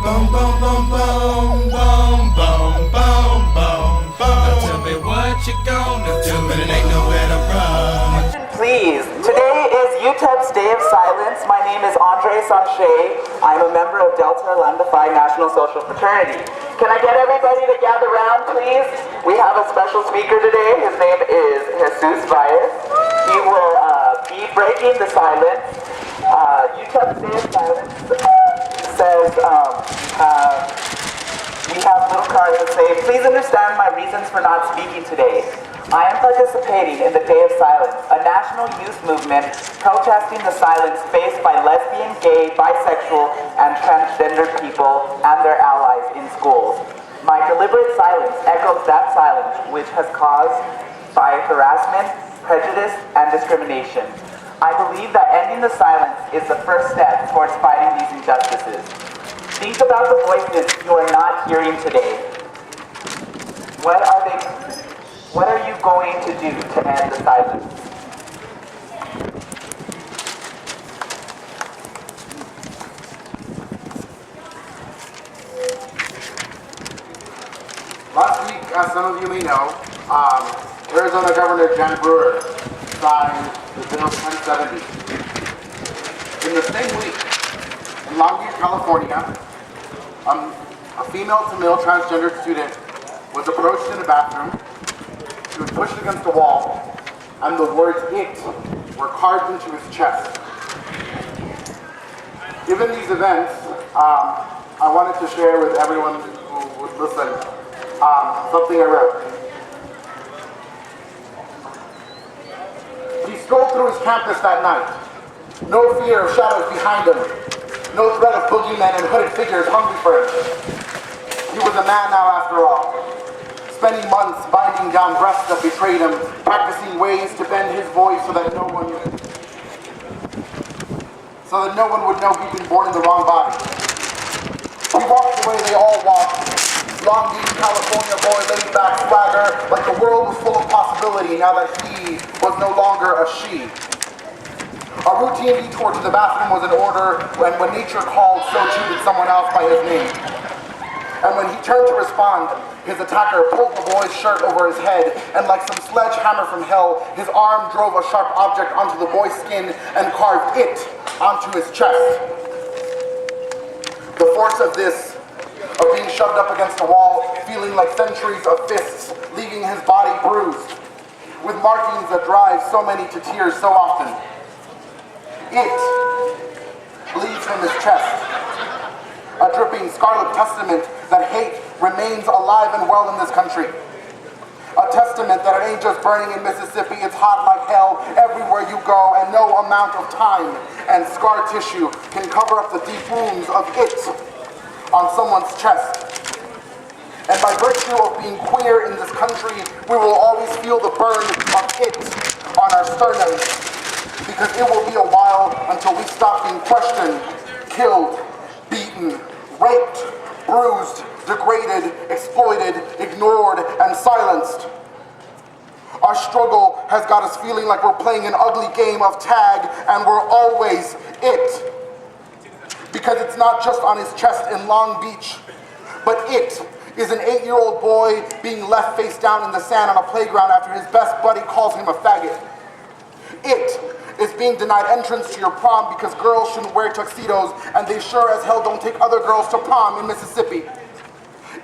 Boom, boom, boom, boom, boom, boom, boom, boom, boom. Now tell me what you gonna do, but it ain't nowhere to run. Please, today is UTEP's Day of Silence. My name is Andre Sanchez. I'm a member of Delta Lambda Phi National Social Fraternity. Can I get everybody to gather around, please? We have a special speaker today. His name is Jesus Valles. He will be breaking the silence. UTEP's Day of Silence says, we have little cards that say, please understand my reasons for not speaking today. I am participating in the Day of Silence, a national youth movement protesting the silence faced by lesbian, gay, bisexual, and transgender people and their allies in schools. My deliberate silence echoes that silence which has caused by harassment, prejudice, and discrimination. I believe that ending the silence is the first step towards fighting these injustices. Think about the voices you are not hearing today. What are you going to do to end the silence? Last week, as some of you may know, Arizona Governor Jan Brewer signed the Bill 1070. In the same week, in Long Beach, California, a female-to-male transgender student was approached in a bathroom. He was pushed against a wall, and the words "it" were carved into his chest. Given these events, I wanted to share with everyone who would listen something I wrote. He strolled through his campus that night. No fear of shadows behind him. No threat of boogeymen and hooded figures hungry for him. He was a man now after all. Spending months binding down breasts that betrayed him, practicing ways to bend his voice so that no one would know he'd been born in the wrong body. He walked the way they all walked. Long Beach, California boy, laid back swagger, like the world was full of possibility now that he was no longer a she. A routine detour to the bathroom was in order, and when nature called, so too did someone else by his name. And when he turned to respond, his attacker pulled the boy's shirt over his head, and like some sledgehammer from hell, his arm drove a sharp object onto the boy's skin and carved it onto his chest. The force of this, of being shoved up against a wall, feeling like centuries of fists, leaving his body bruised, with markings that drive so many to tears so often. It bleeds from his chest, a dripping scarlet testament that hate remains alive and well in this country. A testament that it ain't just burning in Mississippi, it's hot like hell everywhere you go, and no amount of time and scar tissue can cover up the deep wounds of it on someone's chest. And by virtue of being queer in this country, we will always feel the burn of it on our sternums, because it will be a while until we stop being questioned, killed, beaten, raped, bruised, degraded, exploited, ignored, and silenced. Our struggle has got us feeling like we're playing an ugly game of tag, and we're always it. Because it's not just on his chest in Long Beach, but it is an 8-year-old boy being left face down in the sand on a playground after his best buddy calls him a faggot. It is being denied entrance to your prom because girls shouldn't wear tuxedos, and they sure as hell don't take other girls to prom in Mississippi.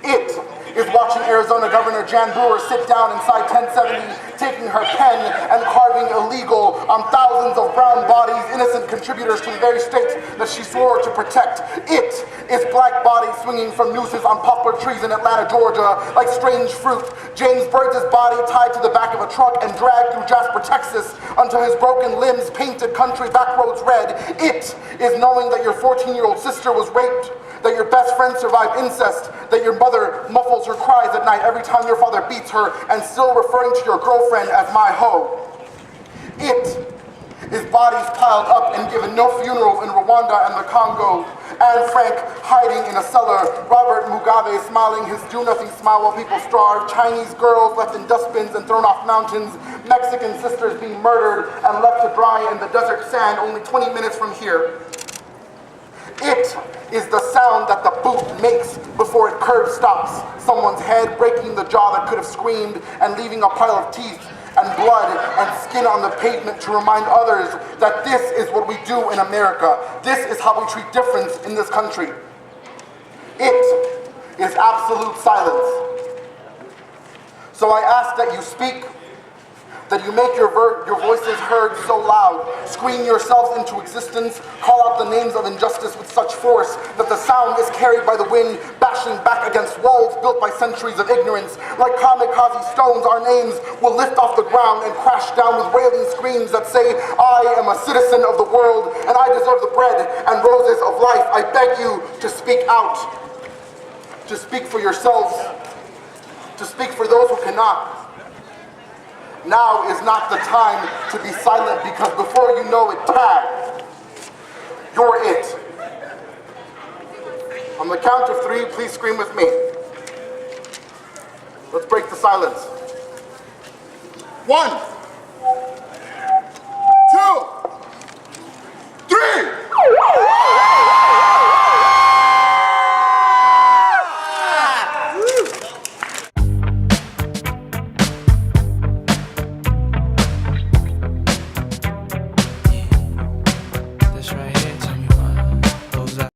It is watching Arizona Governor Jan Brewer sit down inside 1070, taking her pen and carving illegal on thousands of brown bodies, innocent contributors to the very state that she swore to protect. It is black bodies swinging from nooses on poplar trees in Atlanta, Georgia, like strange fruit. James Briggs' body tied to the back of a truck and dragged through Jasper, Texas, until his broken limbs painted country backroads red. It is knowing that your 14-year-old sister was raped, that your best friend survived incest, that your mother muffles her cries at night every time your father beats her, and still referring to your girlfriend as my hoe. It is bodies piled up and given no funerals in Rwanda and the Congo. Anne Frank hiding in a cellar, Robert Mugabe smiling his do-nothing smile while people starve, Chinese girls left in dustbins and thrown off mountains, Mexican sisters being murdered and left to dry in the desert sand only 20 minutes from here. It is the sound that the boot makes before it curb stops someone's head, breaking the jaw that could have screamed and leaving a pile of teeth and blood and skin on the pavement to remind others that this is what we do in America. This is how we treat difference in this country. It is absolute silence. So I ask that you speak, that you make your voices heard so loud, scream yourselves into existence, call out the names of injustice with such force that the sound is carried by the wind, bashing back against walls built by centuries of ignorance. Like kamikaze stones, our names will lift off the ground and crash down with wailing screams that say, I am a citizen of the world and I deserve the bread and roses of life. I beg you to speak out, to speak for yourselves, to speak for those who cannot. Now is not the time to be silent, because before you know it, tag, you're it. On the count of 3, please scream with me. Let's break the silence. 1.